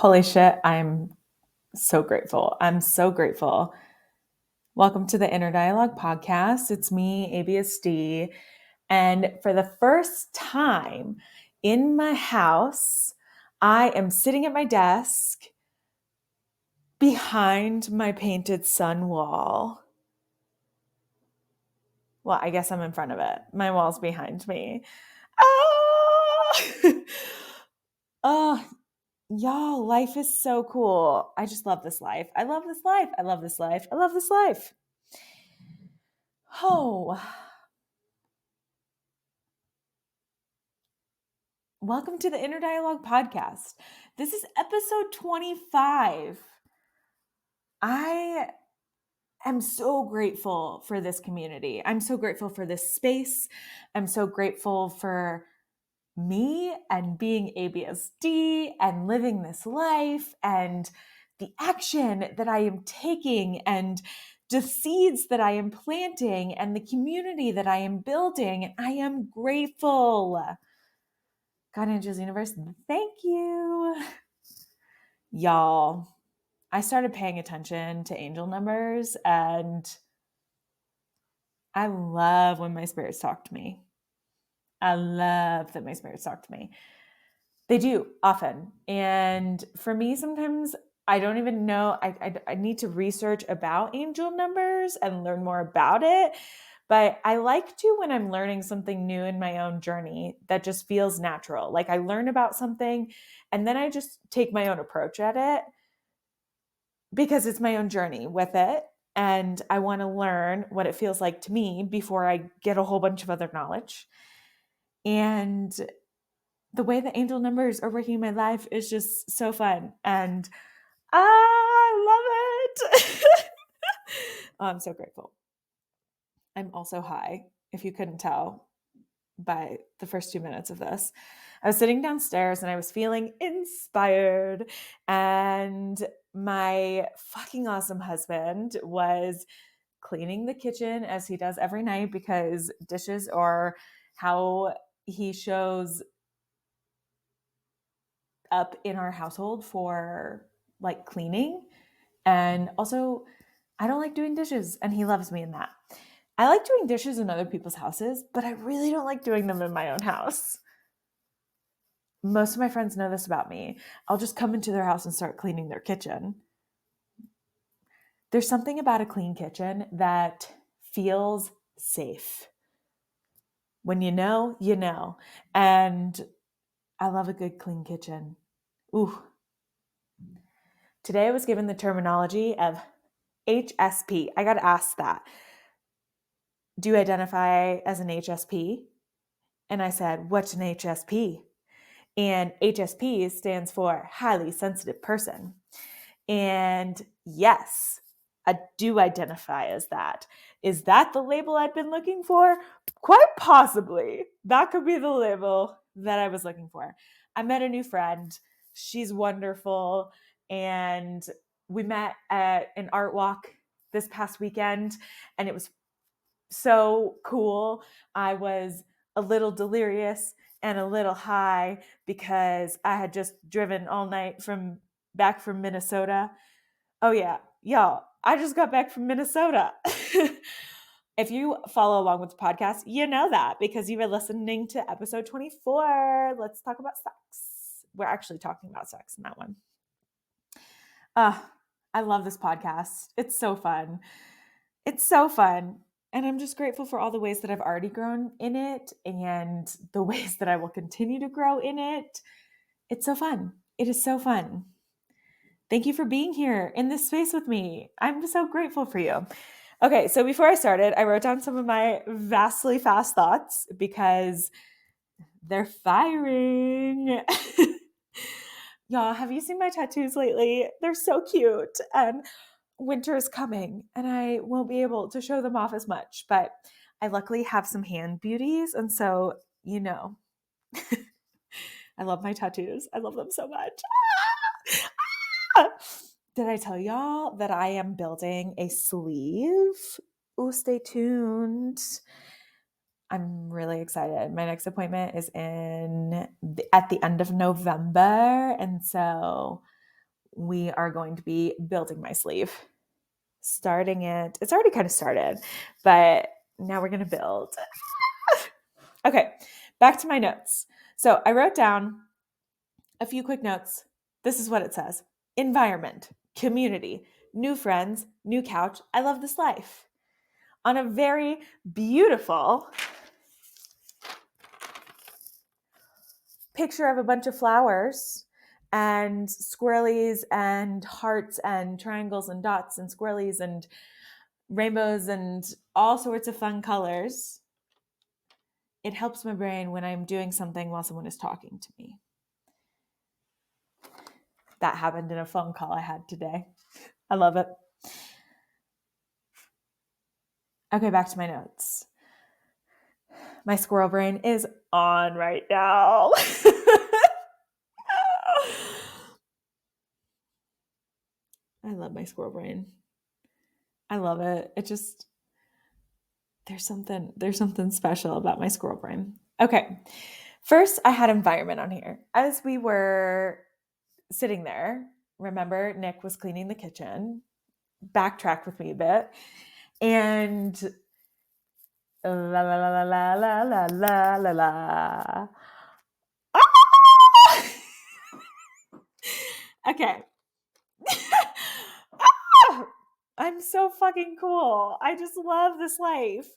Holy shit, I'm so grateful. I'm so grateful. Welcome to the Inner Dialogue podcast. It's me, ABSD. And for the first time in my house, I am sitting at my desk behind my painted sun wall. Well, I guess I'm in front of it. My wall's behind me. Ah! Oh, y'all, life is so cool. I just love this life. I love this life. I love this life. I love this life. Oh, welcome to the Inner Dialogue podcast. This is episode 25. I am so grateful for this community. I'm so grateful for this space. I'm so grateful for me and being ABSD and living this life and the action that I am taking and the seeds that I am planting and the community that I am building. I am grateful. God, Angels Universe, thank you. Y'all, I started paying attention to angel numbers and I love when my spirits talk to me. I love that my spirits talk to me. They do often. And for me, sometimes I don't even know. I need to research about angel numbers and learn more about it. But I like to when I'm learning something new in my own journey that just feels natural. Like I learn about something and then I just take my own approach at it because it's my own journey with it. And I want to learn what it feels like to me before I get a whole bunch of other knowledge. And the way the angel numbers are working in my life is just so fun. And I love it. Oh, I'm so grateful. I'm also high, if you couldn't tell by the first 2 minutes of this. I was sitting downstairs and I was feeling inspired. And my fucking awesome husband was cleaning the kitchen as he does every night because dishes are how he shows up in our household for like cleaning. And also, I don't like doing dishes, and he loves me in that. I like doing dishes in other people's houses, but I really don't like doing them in my own house. Most of my friends know this about me. I'll just come into their house and start cleaning their kitchen. There's something about a clean kitchen that feels safe. When you know, you know. And I love a good clean kitchen. Ooh. Today I was given the terminology of HSP. I got to ask that. Do you identify as an HSP? And I said, what's an HSP? And HSP stands for highly sensitive person. And yes, I do identify as that. Is that the label I've been looking for? Quite possibly. That could be the label that I was looking for. I met a new friend. She's wonderful. And we met at an art walk this past weekend, and it was so cool. I was a little delirious and a little high because I had just driven all night back from Minnesota. Oh yeah, y'all, I just got back from Minnesota. If you follow along with the podcast, you know that because you were listening to episode 24. Let's talk about sex. We're actually talking about sex in that one. I love this podcast. It's so fun. It's so fun. And I'm just grateful for all the ways that I've already grown in it and the ways that I will continue to grow in it. It's so fun. It is so fun. Thank you for being here in this space with me. I'm so grateful for you. Okay, so before I started, I wrote down some of my vastly fast thoughts because they're firing. Y'all, have you seen my tattoos lately? They're so cute. And winter is coming and I won't be able to show them off as much, but I luckily have some hand beauties. And so, you know, I love my tattoos. I love them so much. Did I tell y'all that I am building a sleeve? Oh, stay tuned. I'm really excited. My next appointment is at the end of November. And so we are going to be building my sleeve. Starting it. It's already kind of started, but now we're going to build. Okay, back to my notes. So I wrote down a few quick notes. This is what it says: environment, community, new friends, new couch. I love this life. On a very beautiful picture of a bunch of flowers and squirrelies and hearts and triangles and dots and squirrelies and rainbows and all sorts of fun colors. It helps my brain when I'm doing something while someone is talking to me. That happened in a phone call I had today. I love it. Okay, back to my notes. My squirrel brain is on right now. I love my squirrel brain. I love it. It just, there's something special about my squirrel brain. Okay. First, I had environment on here. As we were sitting there, remember, Nick was cleaning the kitchen. Backtrack with me a bit. And la la la la la la la la la. Ah! Okay. Ah! I'm so fucking cool. I just love this life.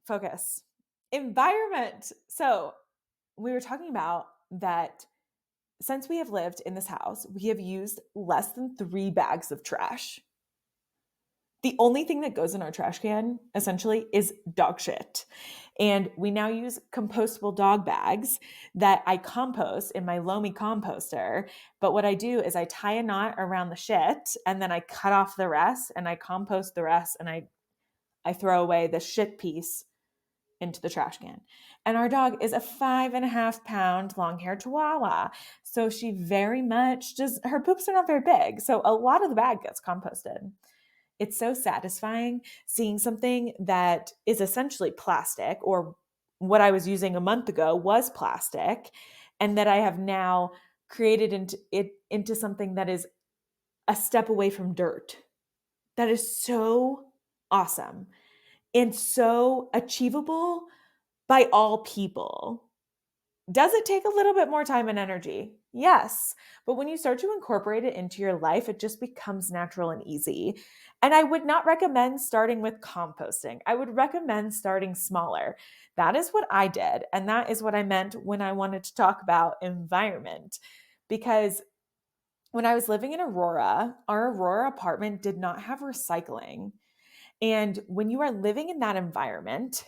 Focus. Environment. So we were talking about that since we have lived in this house, we have used less than 3 bags of trash. The only thing that goes in our trash can, essentially, is dog shit. And we now use compostable dog bags that I compost in my Lomi composter. But what I do is I tie a knot around the shit and then I cut off the rest and I compost the rest and I throw away the shit piece into the trash can. And our dog is a 5.5 pound long-haired Chihuahua. So she very much her poops are not very big. So a lot of the bag gets composted. It's so satisfying seeing something that is essentially plastic, or what I was using a month ago was plastic, and that I have now created into something that is a step away from dirt. That is so awesome and so achievable by all people. Does it take a little bit more time and energy? Yes. But when you start to incorporate it into your life, it just becomes natural and easy. And I would not recommend starting with composting. I would recommend starting smaller. That is what I did. And that is what I meant when I wanted to talk about environment. Because when I was living in Aurora, our Aurora apartment did not have recycling. And when you are living in that environment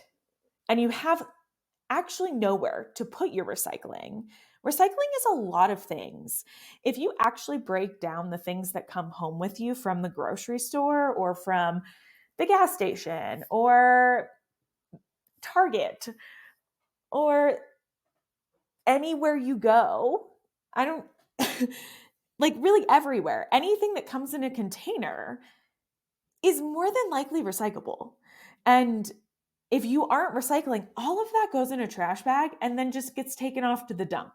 and you have actually nowhere to put your recycling. Recycling is a lot of things. If you actually break down the things that come home with you from the grocery store or from the gas station or Target or anywhere you go, I don't like really everywhere, anything that comes in a container is more than likely recyclable. And if you aren't recycling, all of that goes in a trash bag and then just gets taken off to the dump.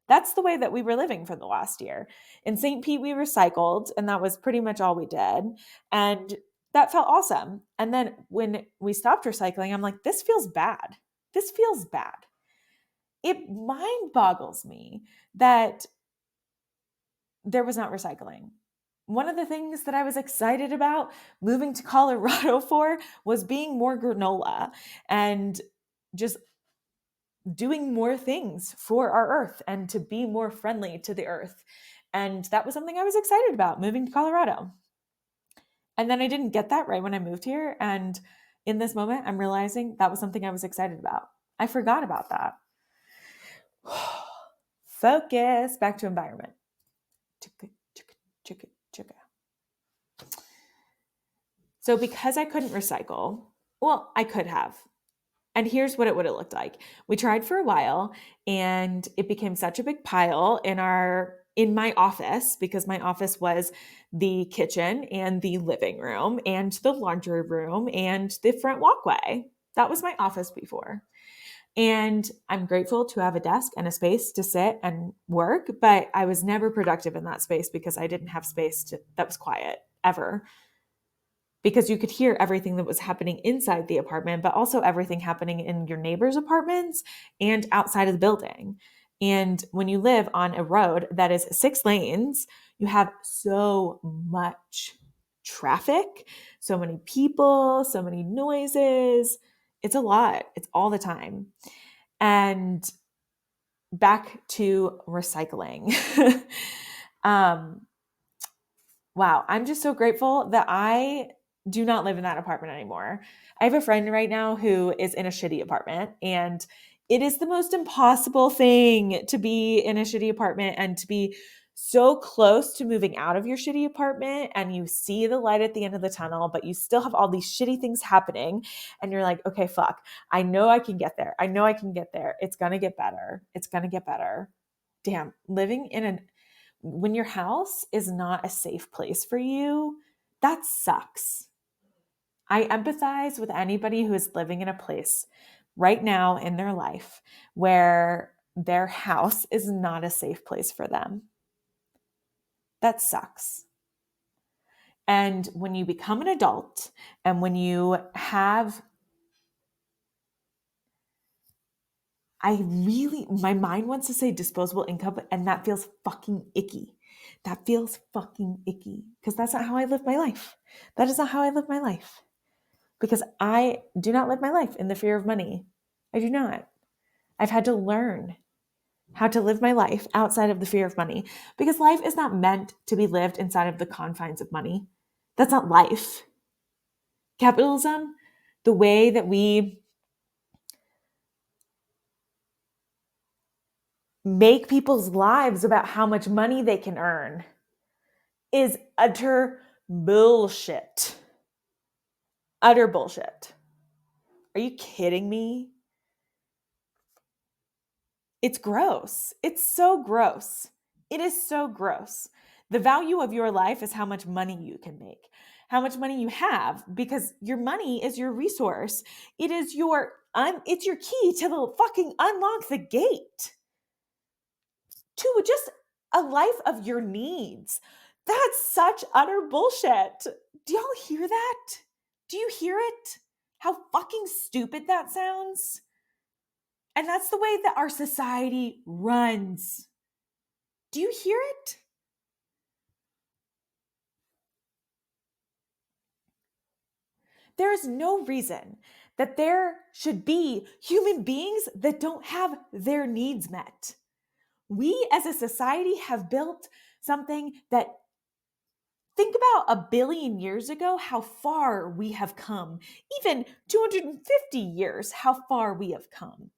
That's the way that we were living for the last year. In St. Pete, we recycled, and that was pretty much all we did. And that felt awesome. And then when we stopped recycling, I'm like, this feels bad. This feels bad. It mind boggles me that there was not recycling. One of the things that I was excited about moving to Colorado for was being more granola and just doing more things for our earth and to be more friendly to the earth. And that was something I was excited about moving to Colorado. And then I didn't get that right when I moved here. And in this moment, I'm realizing that was something I was excited about. I forgot about that. Focus. Back to environment. So because I couldn't recycle, well, I could have. And here's what it would have looked like. We tried for a while and it became such a big pile in my office, because my office was the kitchen and the living room and the laundry room and the front walkway. That was my office before. And I'm grateful to have a desk and a space to sit and work, but I was never productive in that space because I didn't have space that was quiet ever. Because you could hear everything that was happening inside the apartment, but also everything happening in your neighbors' apartments and outside of the building. And when you live on a road that is 6 lanes, you have so much traffic, so many people, so many noises. It's a lot. It's all the time. And back to recycling. um, wow, I'm just so grateful that I do not live in that apartment anymore. I have a friend right now who is in a shitty apartment, and it is the most impossible thing to be in a shitty apartment and to be so close to moving out of your shitty apartment and you see the light at the end of the tunnel, but you still have all these shitty things happening. And you're like, okay, fuck, I know I can get there. I know I can get there. It's going to get better. It's going to get better. Damn, living in when your house is not a safe place for you, that sucks. I empathize with anybody who is living in a place right now in their life where their house is not a safe place for them. That sucks. And when you become an adult and when you have, my mind wants to say disposable income, and that feels fucking icky. That feels fucking icky because that's not how I live my life. That is not how I live my life. Because I do not live my life in the fear of money. I do not. I've had to learn how to live my life outside of the fear of money because life is not meant to be lived inside of the confines of money. That's not life. Capitalism, the way that we make people's lives about how much money they can earn, is utter bullshit. Utter bullshit. Are you kidding me? It's gross. It's so gross. It is so gross. The value of your life is how much money you can make, how much money you have, because your money is your resource. It is it's your key to the fucking unlock the gate to just a life of your needs. That's such utter bullshit. Do y'all hear that? Do you hear it? How fucking stupid that sounds? And that's the way that our society runs. Do you hear it? There is no reason that there should be human beings that don't have their needs met. We as a society have built something that, think about 1 billion years ago, how far we have come. Even 250 years, how far we have come.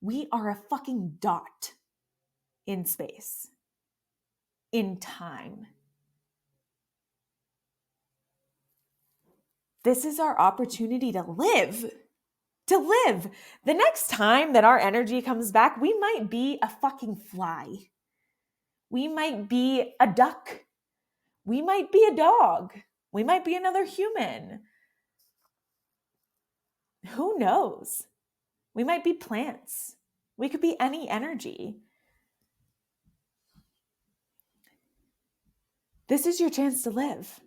We are a fucking dot in space, in time. This is our opportunity to live. To live. The next time that our energy comes back, we might be a fucking fly. We might be a duck. We might be a dog. We might be another human. Who knows? We might be plants. We could be any energy. This is your chance to live.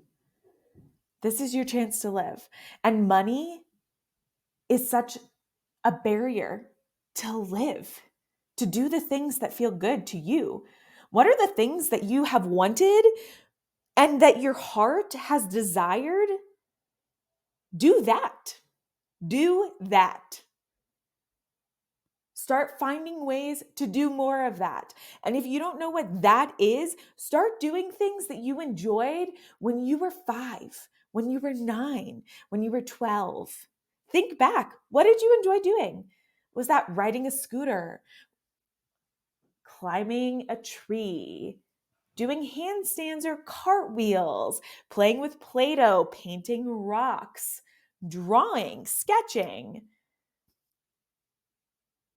This is your chance to live. And money is such a barrier to live, to do the things that feel good to you. What are the things that you have wanted and that your heart has desired? Do that. Do that. Start finding ways to do more of that. And if you don't know what that is, start doing things that you enjoyed when you were 5, when you were 9, when you were 12. Think back. What did you enjoy doing? Was that riding a scooter, climbing a tree, doing handstands or cartwheels, playing with Play-Doh, painting rocks, drawing, sketching,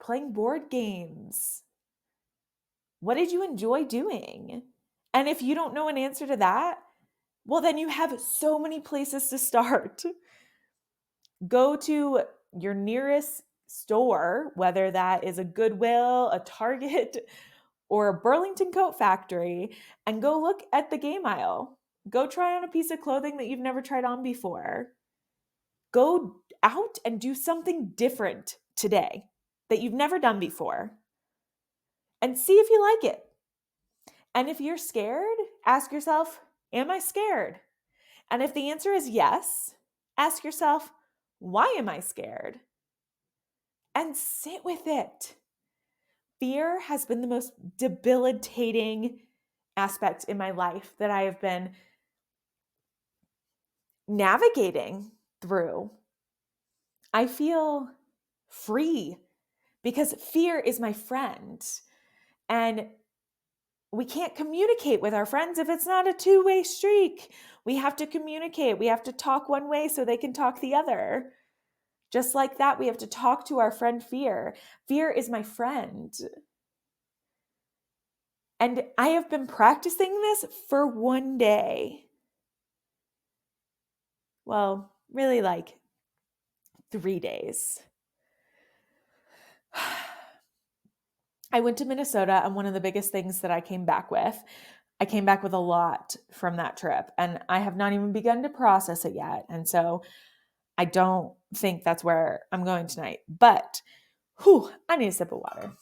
playing board games? What did you enjoy doing? And if you don't know an answer to that, well, then you have so many places to start. Go to your nearest store, whether that is a Goodwill, a Target, or a Burlington Coat Factory, and go look at the game aisle. Go try on a piece of clothing that you've never tried on before. Go out and do something different today that you've never done before and see if you like it. And if you're scared, ask yourself, am I scared? And if the answer is yes, ask yourself, why am I scared? And sit with it. Fear has been the most debilitating aspect in my life that I have been navigating through. I feel free because fear is my friend. And we can't communicate with our friends if it's not a two-way streak. We have to communicate. We have to talk one way so they can talk the other. Just like that, we have to talk to our friend fear. Fear is my friend. And I have been practicing this for one day. Well, really like 3 days. I went to Minnesota, and one of the biggest things that I came back with a lot from that trip, and I have not even begun to process it yet. And so I don't think that's where I'm going tonight, but I need a sip of water.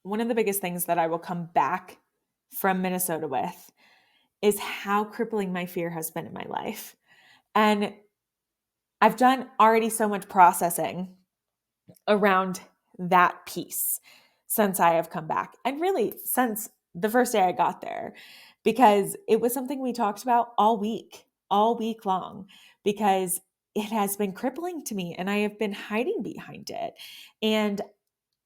One of the biggest things that I will come back from Minnesota with is how crippling my fear has been in my life. And I've done already so much processing around that piece since I have come back, and really since the first day I got there, because it was something we talked about all week long, because it has been crippling to me and I have been hiding behind it. And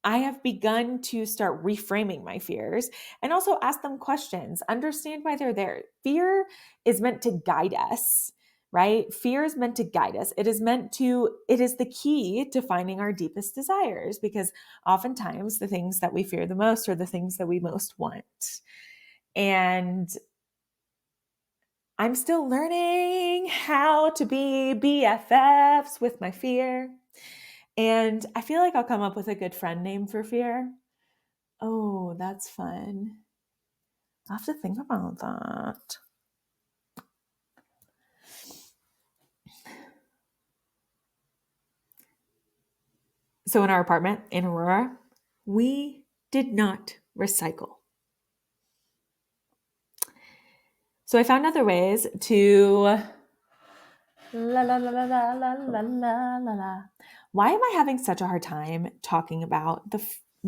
I have begun to start reframing my fears and also ask them questions, understand why they're there. Fear is meant to guide us, right? Fear is meant to guide us. It is the key to finding our deepest desires, because oftentimes the things that we fear the most are the things that we most want. And I'm still learning how to be BFFs with my fear. And I feel like I'll come up with a good friend name for fear. Oh, that's fun. I'll have to think about that. So in our apartment in Aurora, we did not recycle. So I found other ways to la la la la la la la la la la. Why am I having such a hard time talking about the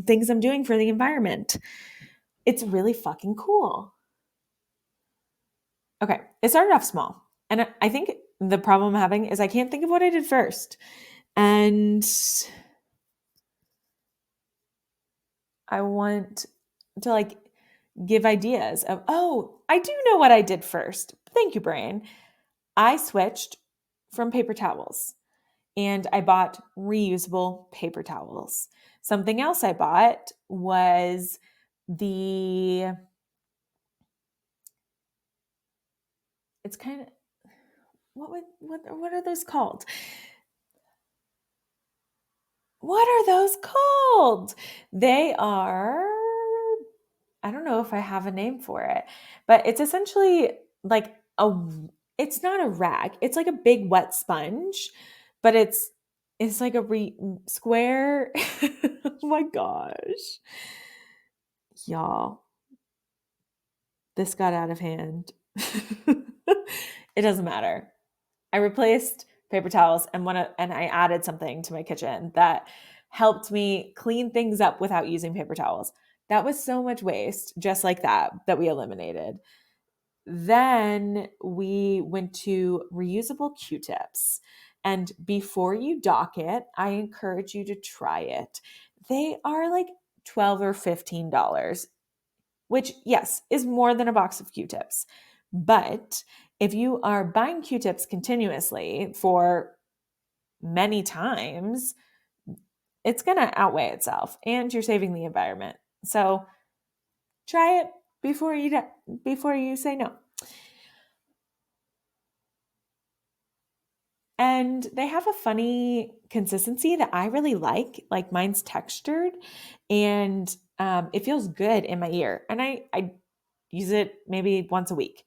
things I'm doing for the environment? It's really fucking cool. Okay, it started off small. And I think the problem I'm having is I can't think of what I did first. And I want to give ideas of, I do know what I did first. Thank you, brain. I switched from paper towels and I bought reusable paper towels. Something else I bought was it's kind of, what are those called? What are those called? They are, I don't know if I have a name for it, but it's essentially like it's not a rag. It's like a big wet sponge, but it's like a square. Oh my gosh. Y'all, this got out of hand. It doesn't matter. I replaced paper towels and I added something to my kitchen that helped me clean things up without using paper towels. That was so much waste, just like that we eliminated. Then we went to reusable Q-tips. And before you dock it, I encourage you to try it. They are like $12 or $15, which, yes, is more than a box of Q-tips. But if you are buying Q-tips continuously for many times, it's going to outweigh itself and you're saving the environment. So try it before you say no. And they have a funny consistency that I really like. Like mine's textured and it feels good in my ear. And I use it maybe once a week.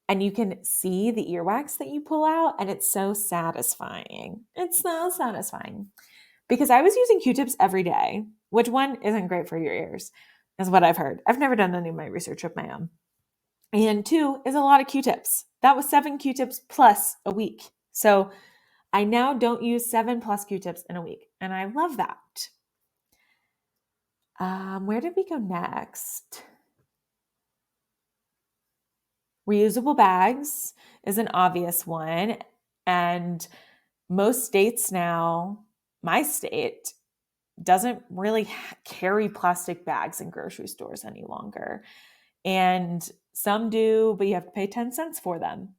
And you can see the earwax that you pull out, and it's so satisfying. It's so satisfying. Because I was using Q-tips every day, which one isn't great for your ears, is what I've heard. I've never done any of my research of my own. And 2 is a lot of Q-tips. That was 7 Q-tips plus a week. So I now don't use 7 plus Q-tips in a week, and I love that. Where did we go next? Reusable bags is an obvious one. And most states now, my state, doesn't really carry plastic bags in grocery stores any longer. And some do, but you have to pay 10 cents for them,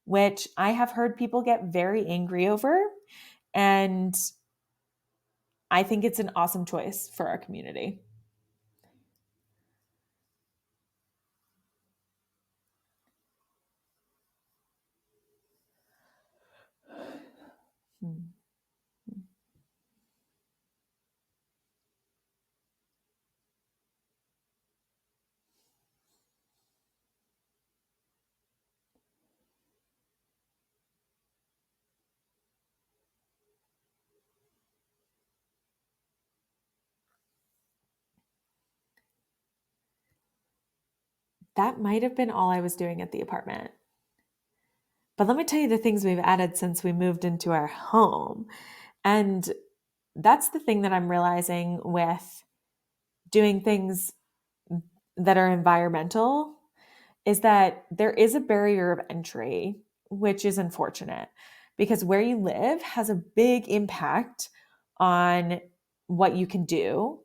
which I have heard people get very angry over. And I think it's an awesome choice for our community. That might have been all I was doing at the apartment. But let me tell you the things we've added since we moved into our home. And that's the thing that I'm realizing with doing things that are environmental is that there is a barrier of entry, which is unfortunate because where you live has a big impact on what you can do.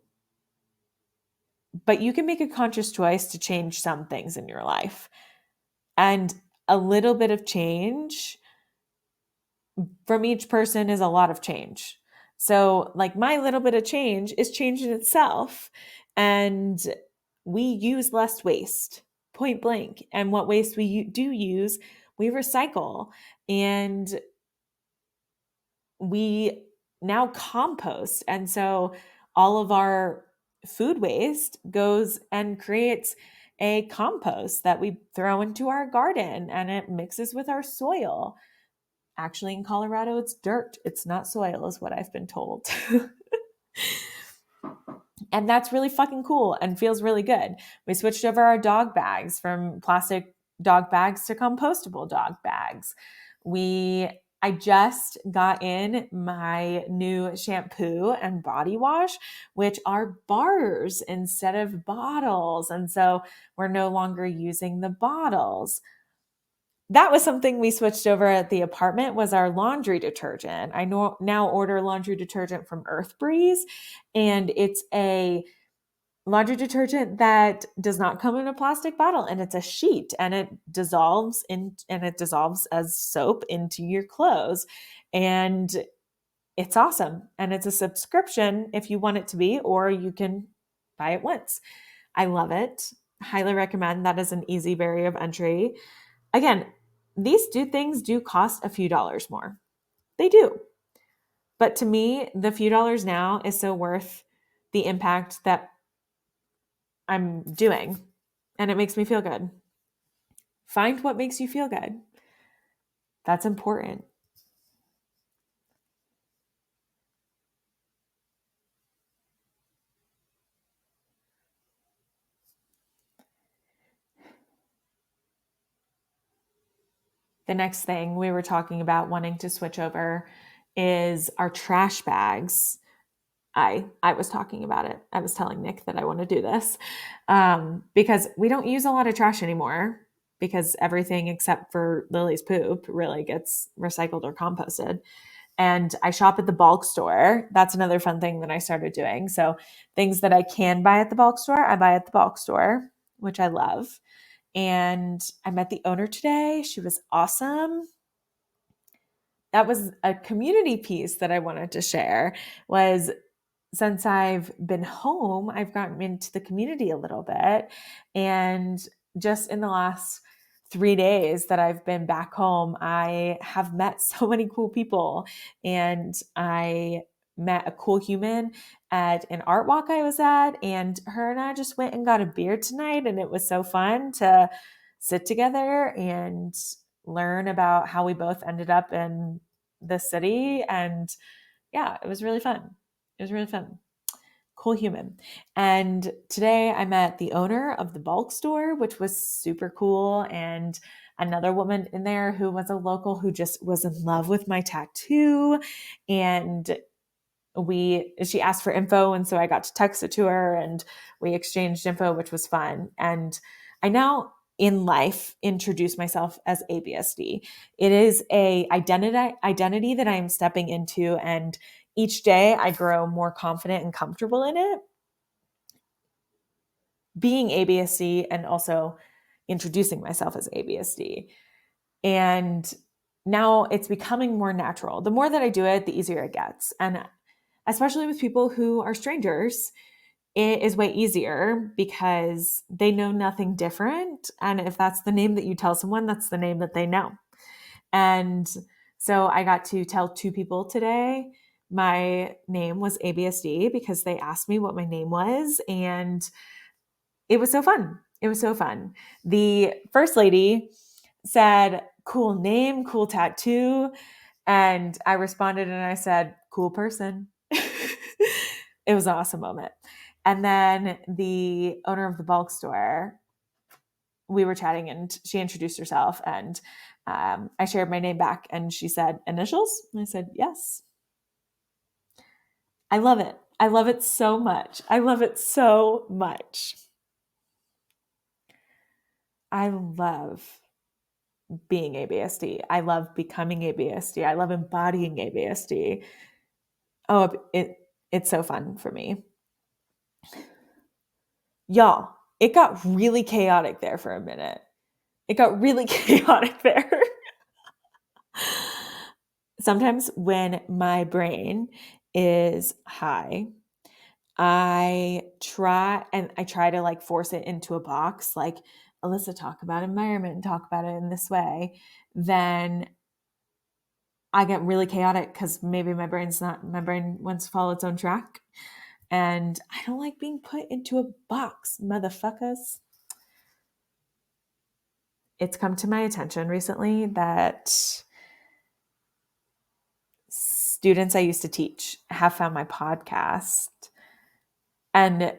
But you can make a conscious choice to change some things in your life. And a little bit of change from each person is a lot of change. So, like, my little bit of change is change in itself. And we use less waste, point blank. And what waste we do use, we recycle. And we now compost. And so, all of our food waste goes and creates a compost that we throw into our garden and it mixes with our soil. Actually, in Colorado, it's dirt. It's not soil, is what I've been told. And that's really fucking cool and feels really good. We switched over our dog bags from plastic dog bags to compostable dog bags. I just got in my new shampoo and body wash, which are bars instead of bottles. And so we're no longer using the bottles. That was something we switched over at the apartment was our laundry detergent. I now order laundry detergent from Earth Breeze, and it's a laundry detergent that does not come in a plastic bottle, and it's a sheet, and it dissolves as soap into your clothes, and it's awesome. And it's a subscription if you want it to be, or you can buy it once. I love it. Highly recommend. That is an easy barrier of entry. Again, these things do cost a few dollars more. They do. But to me, the few dollars now is so worth the impact that I'm doing. And it makes me feel good. Find what makes you feel good. That's important. The next thing we were talking about wanting to switch over is our trash bags. I was talking about it. I was telling Nick that I want to do this because we don't use a lot of trash anymore because everything except for Lily's poop really gets recycled or composted. And I shop at the bulk store. That's another fun thing that I started doing. So things that I can buy at the bulk store, I buy at the bulk store, which I love. And I met the owner today. She was awesome. That was a community piece that I wanted to share. Was since I've been home, I've gotten into the community a little bit. And just in the last 3 days that I've been back home, I have met so many cool people. And I met a cool human at an art walk I was at, and her and I just went and got a beer tonight. And it was so fun to sit together and learn about how we both ended up in the city. And yeah, it was really fun. It was really fun. Cool human. And today I met the owner of the bulk store, which was super cool. And another woman in there who was a local who just was in love with my tattoo. And she asked for info. And so I got to text it to her and we exchanged info, which was fun. And I now in life introduce myself as ABSD. It is a identity that I am stepping into, and each day I grow more confident and comfortable in it. Being ABSD and also introducing myself as ABSD. And now it's becoming more natural. The more that I do it, the easier it gets. And especially with people who are strangers, it is way easier because they know nothing different. And if that's the name that you tell someone, that's the name that they know. And so I got to tell 2 people today my name was ABSD because they asked me what my name was. And it was so fun. It was so fun. The first lady said, "Cool name, cool tattoo." And I responded and I said, "Cool person." It was an awesome moment. And then the owner of the bulk store, we were chatting and she introduced herself, and I shared my name back and she said, "Initials?" And I said, "Yes." I love it. I love it so much. I love it so much. I love being ABSD. I love becoming ABSD. I love embodying ABSD. Oh, it's so fun for me. Y'all, it got really chaotic there for a minute. It got really chaotic there. Sometimes when my brain is high, I try to like force it into a box, like, Alyssa, talk about environment and talk about it in this way. Then I get really chaotic because maybe my brain wants to follow its own track. And I don't like being put into a box, motherfuckers. It's come to my attention recently that students I used to teach have found my podcast. And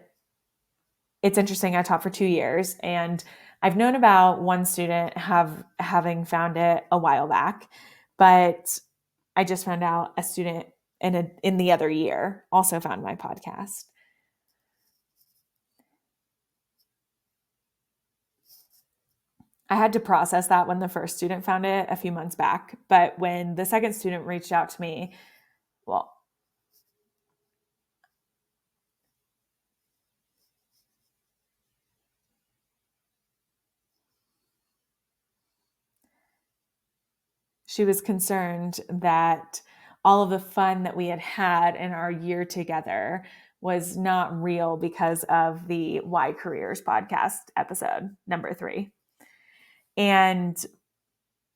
it's interesting. I taught for 2 years, and I've known about one student having found it a while back, but I just found out a student in the other year also found my podcast. I had to process that when the first student found it a few months back, but when the second student reached out to me, well, she was concerned that all of the fun that we had had in our year together was not real because of the Why Careers podcast episode number 3. And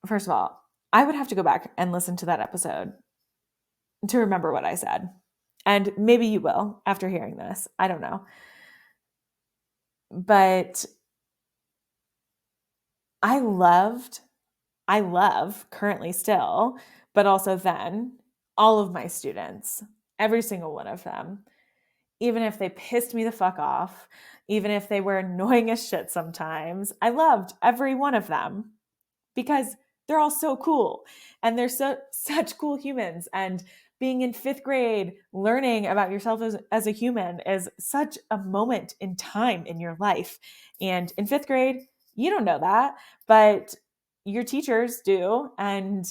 first of all, I would have to go back and listen to that episode to remember what I said. And maybe you will after hearing this. I don't know. But I love currently still, but also then, all of my students, every single one of them, even if they pissed me the fuck off, even if they were annoying as shit sometimes, I loved every one of them because they're all so cool and they're such cool humans. And being in 5th grade, learning about yourself as a human is such a moment in time in your life. And in 5th grade, you don't know that, but your teachers do. And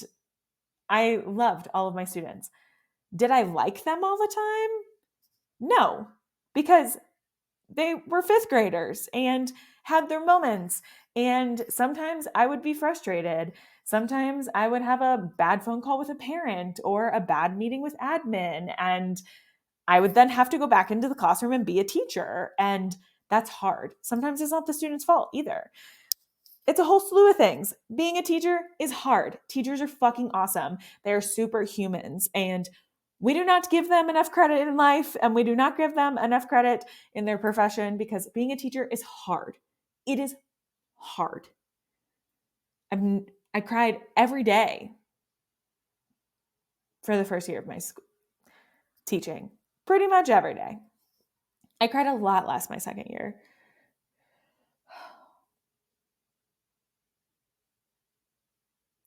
I loved all of my students. Did I like them all the time? No, because they were 5th graders and had their moments. And sometimes I would be frustrated. Sometimes I would have a bad phone call with a parent or a bad meeting with admin. And I would then have to go back into the classroom and be a teacher. And that's hard. Sometimes it's not the student's fault either. It's a whole slew of things. Being a teacher is hard. Teachers are fucking awesome. They're superhumans. And we do not give them enough credit in life, and we do not give them enough credit in their profession, because being a teacher is hard. It is hard. I cried every day for the first year of my school teaching, pretty much every day. I cried a lot less my second year.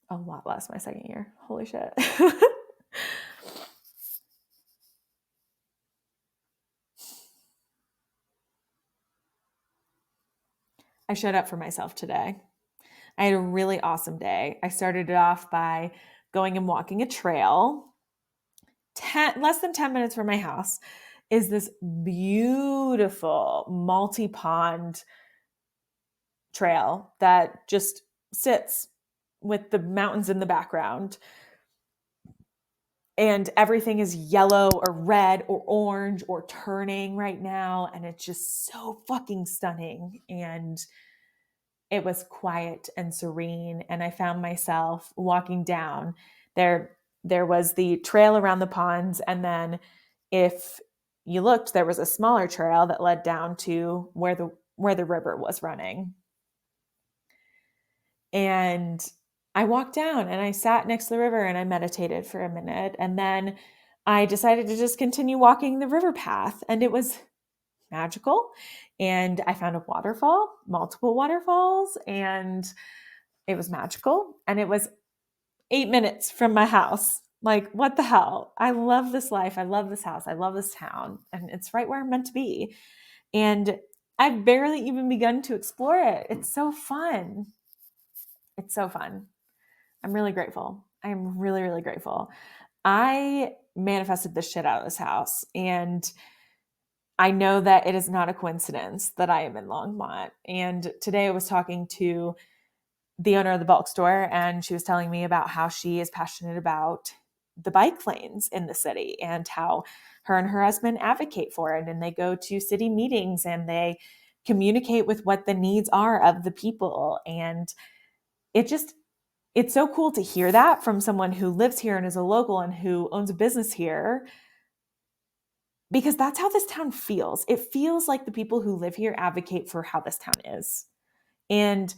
A lot less my second year. Holy shit. I showed up for myself today. I had a really awesome day. I started it off by going and walking a trail. Less than 10 minutes from my house is this beautiful multi-pond trail that just sits with the mountains in the background. And everything is yellow or red or orange or turning right now. And it's just so fucking stunning. And it was quiet and serene. And I found myself walking down there. There was the trail around the ponds. And then if you looked, there was a smaller trail that led down to where the river was running. And I walked down and I sat next to the river and I meditated for a minute. And then I decided to just continue walking the river path. And it was magical. And I found a waterfall, multiple waterfalls, and it was magical. And it was 8 minutes from my house. Like, what the hell? I love this life. I love this house. I love this town. And it's right where I'm meant to be. And I've barely even begun to explore it. It's so fun. It's so fun. I'm really grateful. I am really, really grateful. I manifested the shit out of this house. And I know that it is not a coincidence that I am in Longmont. And today I was talking to the owner of the bulk store, and she was telling me about how she is passionate about the bike lanes in the city and how her and her husband advocate for it. And they go to city meetings and they communicate with what the needs are of the people. And it's so cool to hear that from someone who lives here and is a local and who owns a business here, because that's how this town feels. It feels like the people who live here advocate for how this town is. And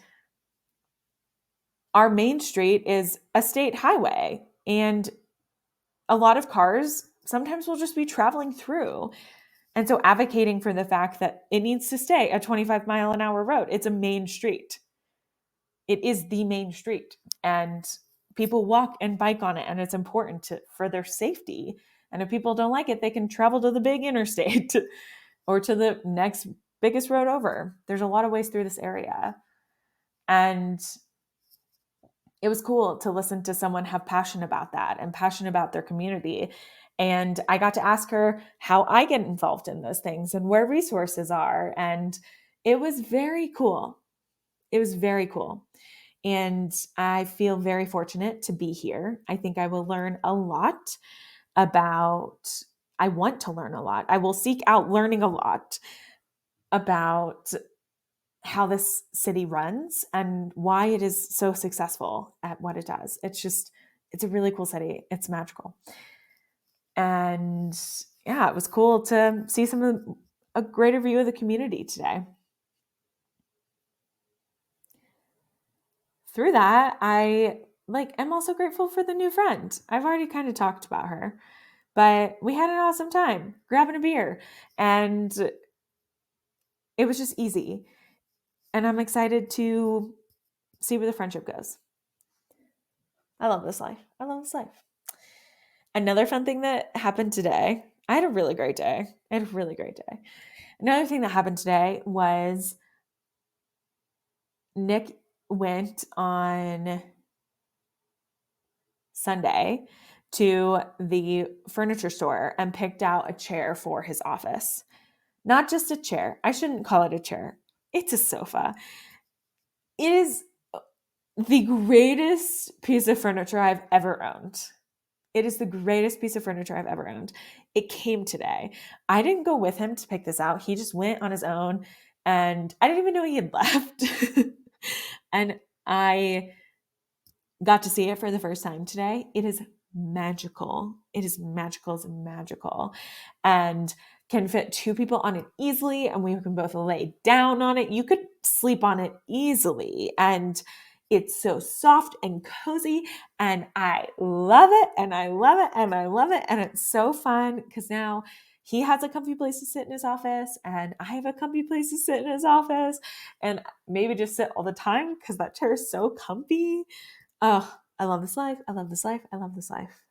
our main street is a state highway, and a lot of cars sometimes will just be traveling through. And so advocating for the fact that it needs to stay a 25-mile-an-hour road. It's a main street. It is the main street, and people walk and bike on it, and it's important for their safety. And if people don't like it, they can travel to the big interstate or to the next biggest road over. There's a lot of ways through this area. And it was cool to listen to someone have passion about that and passion about their community. And I got to ask her how I get involved in those things and where resources are. And it was very cool. It was very cool. And I feel very fortunate to be here. I think I will learn a lot I want to learn a lot. I will seek out learning a lot about how this city runs and why it is so successful at what it does. It's a really cool city. It's magical. And yeah, it was cool to see a greater view of the community today. Through that, I'm also grateful for the new friend. I've already kind of talked about her, but we had an awesome time grabbing a beer, and it was just easy. And I'm excited to see where the friendship goes. I love this life. I love this life. Another fun thing that happened today, I had a really great day. Another thing that happened today was Nick went on Sunday to the furniture store and picked out a chair for his office. Not just a chair. I shouldn't call it a chair. It's a sofa. It is the greatest piece of furniture I've ever owned. It is the greatest piece of furniture I've ever owned. It came today. I didn't go with him to pick this out. He just went on his own, and I didn't even know he had left. And I got to see it for the first time today. It is magical. It is magical. It's magical. And can fit two people on it easily, and we can both lay down on it. You could sleep on it easily. And it's so soft and cozy, and I love it, and I love it, and I love it. And it's so fun because now he has a comfy place to sit in his office, and I have a comfy place to sit in his office, and maybe just sit all the time because that chair is so comfy. Oh, I love this life. I love this life. I love this life.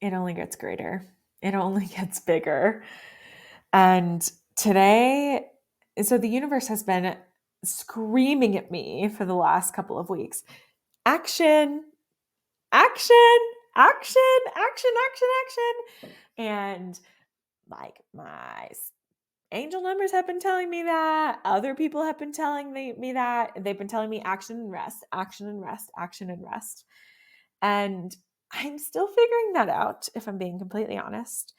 It only gets greater. It only gets bigger. And today, so the universe has been screaming at me for the last couple of weeks. Action, action, action, action, action, action. And like my angel numbers have been telling me that. Other people have been telling me that. They've been telling me action and rest, action and rest, action and rest. And I'm still figuring that out, if I'm being completely honest.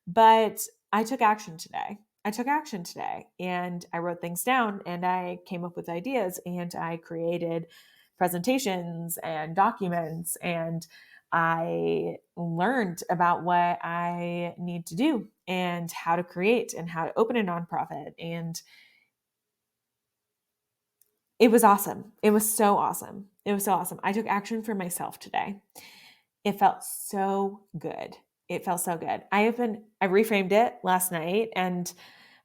But I took action today. And I wrote things down, and I came up with ideas, and I created presentations and documents, and I learned about what I need to do and how to create and how to open a nonprofit. And it was awesome. It was so awesome. It was so awesome. I took action for myself today. It felt so good. It felt so good. I reframed it last night, and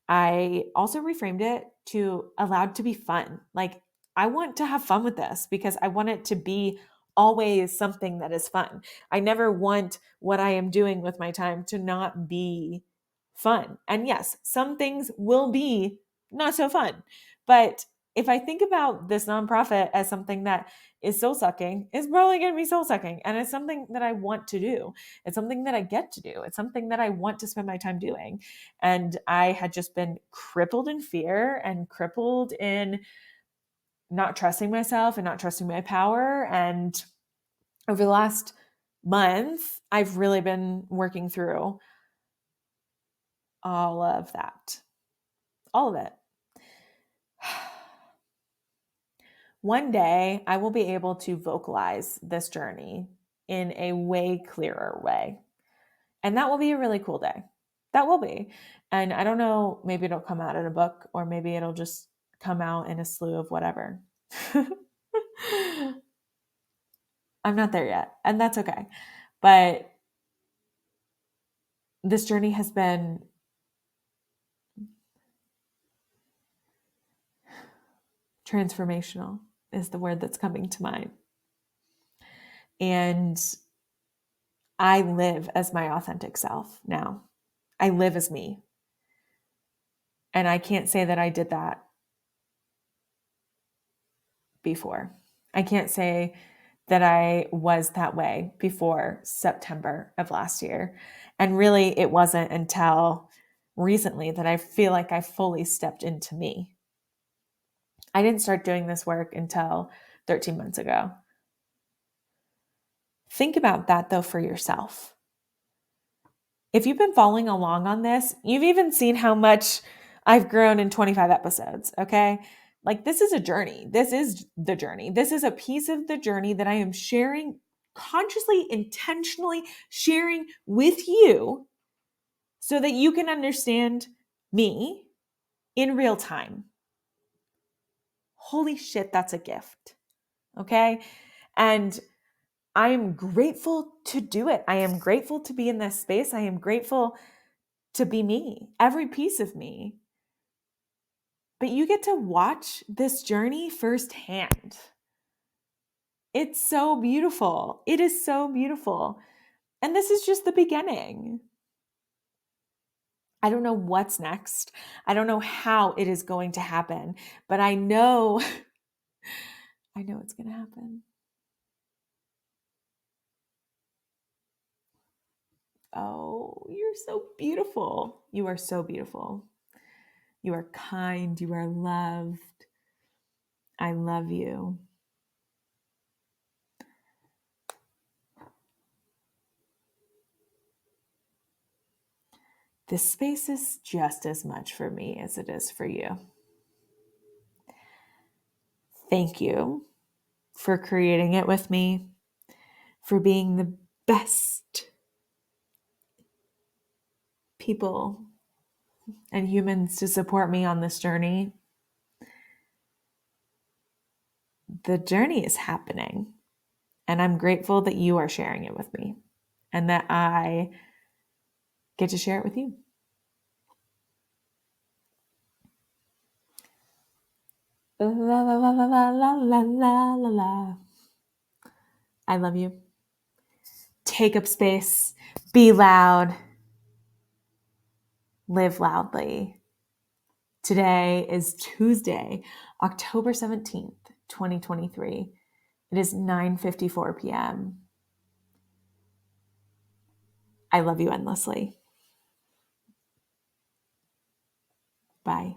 I also reframed it to allowed to be fun. Like, I want to have fun with this because I want it to be always something that is fun. I never want what I am doing with my time to not be fun. And yes, some things will be not so fun. But if I think about this nonprofit as something that is soul sucking, it's probably going to be soul sucking. And it's something that I want to do. It's something that I get to do. It's something that I want to spend my time doing. And I had just been crippled in fear and crippled in not trusting myself and not trusting my power. And over the last month, I've really been working through all of that, all of it. One day, I will be able to vocalize this journey in a way clearer way. And that will be a really cool day. That will be. And I don't know, maybe it'll come out in a book, or maybe it'll just come out in a slew of whatever. I'm not there yet, and that's okay. But this journey has been transformational, is the word that's coming to mind. And I live as my authentic self now. I live as me. And I can't say that I did that before. I can't say that I was that way before September of last year. And really, it wasn't until recently that I feel like I fully stepped into me. I didn't start doing this work until 13 months ago. Think about that, though, for yourself. If you've been following along on this, you've even seen how much I've grown in 25 episodes, okay? Like, this is a journey. This is the journey. This is a piece of the journey that I am sharing, consciously, intentionally sharing with you so that you can understand me in real time. Holy shit, that's a gift, okay? And I am grateful to do it. I am grateful to be in this space. I am grateful to be me, every piece of me. But you get to watch this journey firsthand. It's so beautiful. It is so beautiful. And this is just the beginning. I don't know what's next. I don't know how it is going to happen, but I know I know it's going to happen. Oh, you're so beautiful. You are so beautiful. You are kind. You are loved. I love you. This space is just as much for me as it is for you. Thank you for creating it with me, for being the best people and humans to support me on this journey. The journey is happening, and I'm grateful that you are sharing it with me and that I get to share it with you. La la la la la la la la la. I love you. Take up space, be loud, live loudly. Today is Tuesday, October 17th, 2023. It is 9:54 p.m. I love you endlessly. Bye.